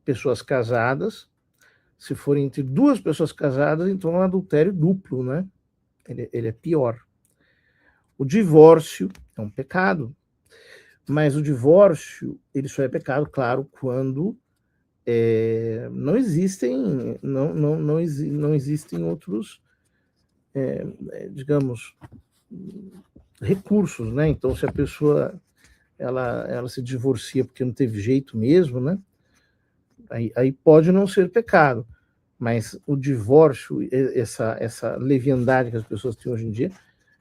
pessoas casadas. Se for entre duas pessoas casadas, então é um adultério duplo, né? Ele é pior. O divórcio é um pecado, mas o divórcio ele só é pecado, claro, quando não existem outros, digamos, recursos, né? Então, se a pessoa ela se divorcia porque não teve jeito mesmo, né? Aí pode não ser pecado, mas o divórcio, essa leviandade que as pessoas têm hoje em dia,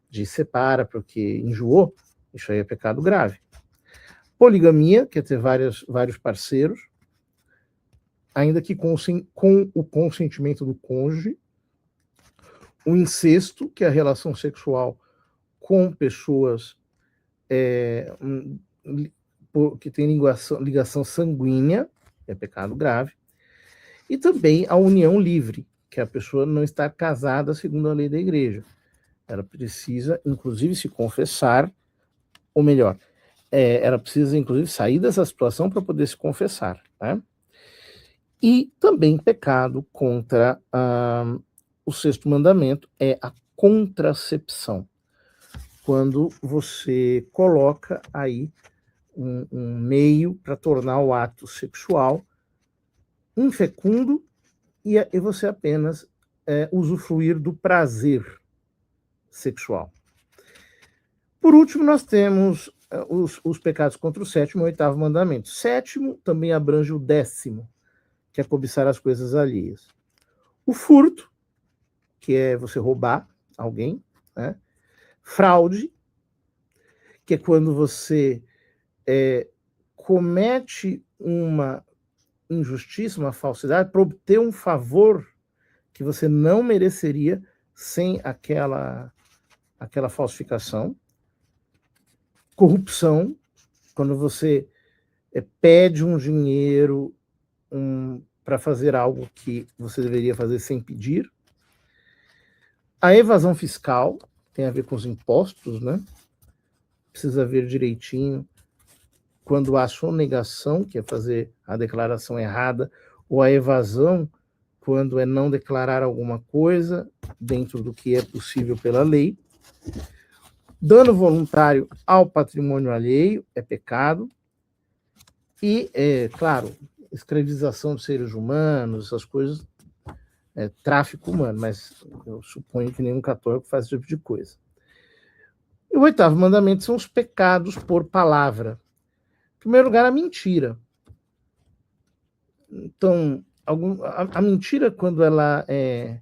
de separa porque enjoou, isso aí é pecado grave. Poligamia, que é ter vários parceiros, ainda que com o consentimento do cônjuge. O incesto, que é a relação sexual com pessoas que têm ligação sanguínea, é pecado grave. E também a união livre, que é a pessoa não estar casada segundo a lei da igreja. Ela precisa, inclusive, se confessar, ou melhor, ela precisa, inclusive, sair dessa situação para poder se confessar. Né? E também pecado contra o sexto mandamento é a contracepção. Quando você coloca aí um meio para tornar o ato sexual infecundo e você apenas usufruir do prazer sexual. Por último, nós temos os pecados contra o sétimo e oitavo mandamento. Sétimo também abrange o 10º, que é cobiçar as coisas alheias. O furto, que é você roubar alguém, né? Fraude, que é quando você comete uma injustiça, uma falsidade, para obter um favor que você não mereceria sem aquela falsificação. Corrupção, quando você pede um dinheiro para fazer algo que você deveria fazer sem pedir. A evasão fiscal tem a ver com os impostos, né? Precisa ver direitinho quando há sonegação, que é fazer a declaração errada, ou a evasão, quando é não declarar alguma coisa dentro do que é possível pela lei. Dano voluntário ao patrimônio alheio é pecado. E, claro, escravização de seres humanos, essas coisas, tráfico humano, mas eu suponho que nenhum católico faz esse tipo de coisa. E o oitavo mandamento são os pecados por palavra. Em primeiro lugar, a mentira. Então, a mentira, quando ela é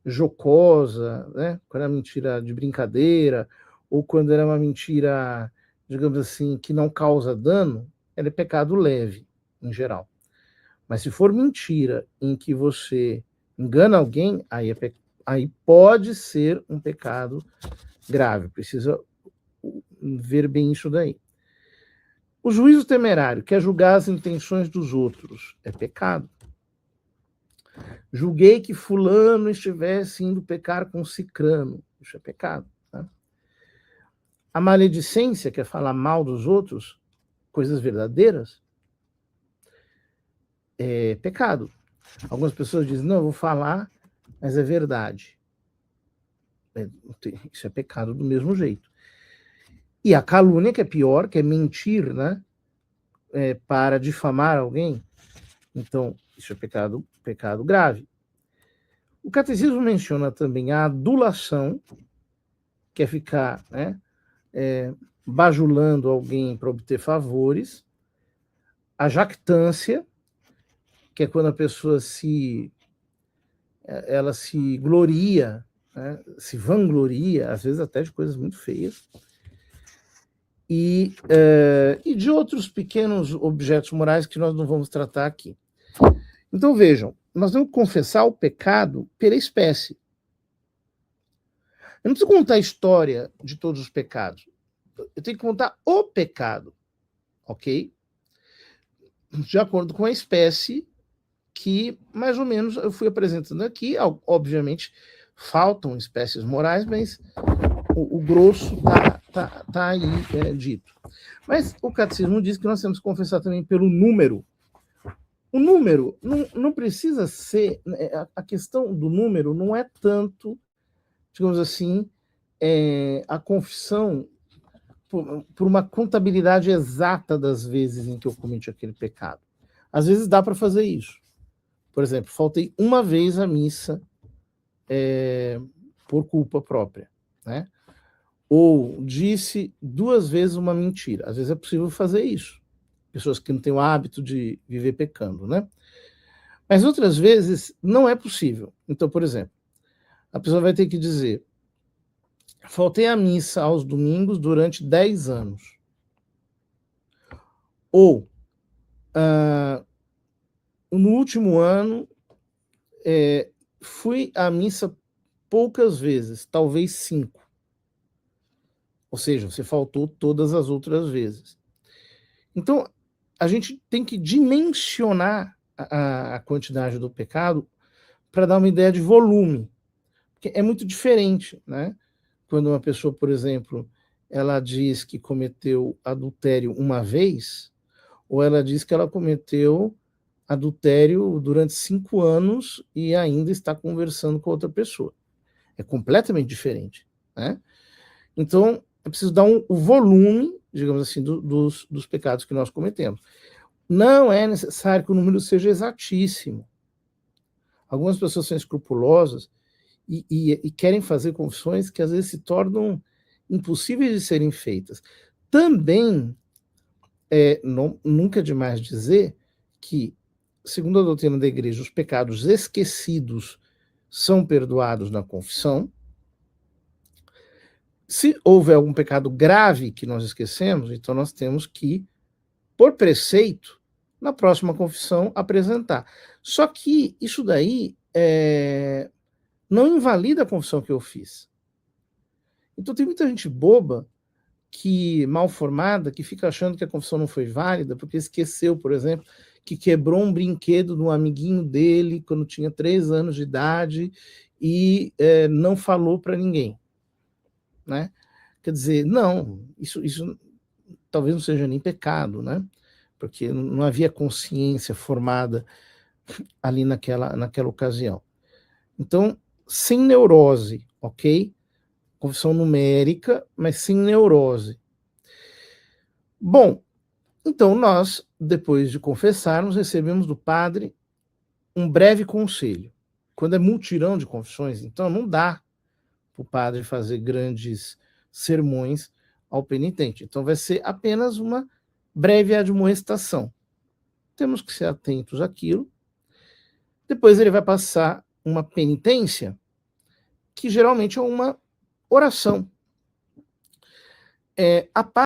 jocosa, né? Quando é uma mentira de brincadeira, ou quando ela é uma mentira, digamos assim, que não causa dano, ela é pecado leve, em geral. Mas se for mentira em que você engana alguém, aí pode ser um pecado grave. Precisa ver bem isso daí. O juízo temerário, que é julgar as intenções dos outros, é pecado. Julguei que fulano estivesse indo pecar com cicrano, isso é pecado. Tá? A maledicência, que é falar mal dos outros, coisas verdadeiras, é pecado. Algumas pessoas dizem, não, eu vou falar, mas é verdade. Isso é pecado do mesmo jeito. E a calúnia, que é pior, que é mentir, né? Para difamar alguém. Então, isso é pecado grave. O catecismo menciona também a adulação, que é ficar, né, bajulando alguém para obter favores. A jactância, que é quando a pessoa se gloria, né, se vangloria, às vezes até de coisas muito feias. E de outros pequenos objetos morais que nós não vamos tratar aqui. Então vejam, nós vamos confessar o pecado pela espécie. Eu não preciso contar a história de todos os pecados. Eu tenho que contar o pecado, ok? De acordo com a espécie que, mais ou menos, eu fui apresentando aqui. Obviamente, faltam espécies morais, mas o grosso tá aí dito. Mas o catecismo diz que nós temos que confessar também pelo número. O número não precisa ser... A questão do número não é tanto, digamos assim, a confissão por uma contabilidade exata das vezes em que eu cometi aquele pecado. Às vezes dá para fazer isso. Por exemplo, faltei uma vez à missa por culpa própria, né? Ou disse 2 vezes uma mentira. Às vezes é possível fazer isso. Pessoas que não têm o hábito de viver pecando, né? Mas outras vezes não é possível. Então, por exemplo, a pessoa vai ter que dizer: faltei à missa aos domingos durante 10 anos. Ou, no último ano, fui à missa poucas vezes, talvez 5. Ou seja, você faltou todas as outras vezes. Então, a gente tem que dimensionar a quantidade do pecado para dar uma ideia de volume. Porque é muito diferente, né? Quando uma pessoa, por exemplo, ela diz que cometeu adultério uma vez, ou ela diz que ela cometeu adultério durante 5 anos e ainda está conversando com outra pessoa. É completamente diferente, né? Então, é preciso dar o volume, digamos assim, dos pecados que nós cometemos. Não é necessário que o número seja exatíssimo. Algumas pessoas são escrupulosas e querem fazer confissões que às vezes se tornam impossíveis de serem feitas. Também nunca é demais dizer que, segundo a doutrina da Igreja, os pecados esquecidos são perdoados na confissão. Se houver algum pecado grave que nós esquecemos, então nós temos que, por preceito, na próxima confissão, apresentar. Só que isso daí não invalida a confissão que eu fiz. Então tem muita gente boba, mal formada, que fica achando que a confissão não foi válida, porque esqueceu, por exemplo, que quebrou um brinquedo de um amiguinho dele quando tinha 3 anos de idade e não falou para ninguém, né? Quer dizer, não, isso talvez não seja nem pecado, né? Porque não havia consciência formada ali naquela ocasião. Então, sem neurose, ok? Confissão numérica, mas sem neurose. Bom, então nós, depois de confessarmos, recebemos do padre um breve conselho. Quando é multirão de confissões, então não dá para o padre fazer grandes sermões ao penitente. Então vai ser apenas uma breve admoestação. Temos que ser atentos àquilo. Depois ele vai passar uma penitência, que geralmente é uma oração. A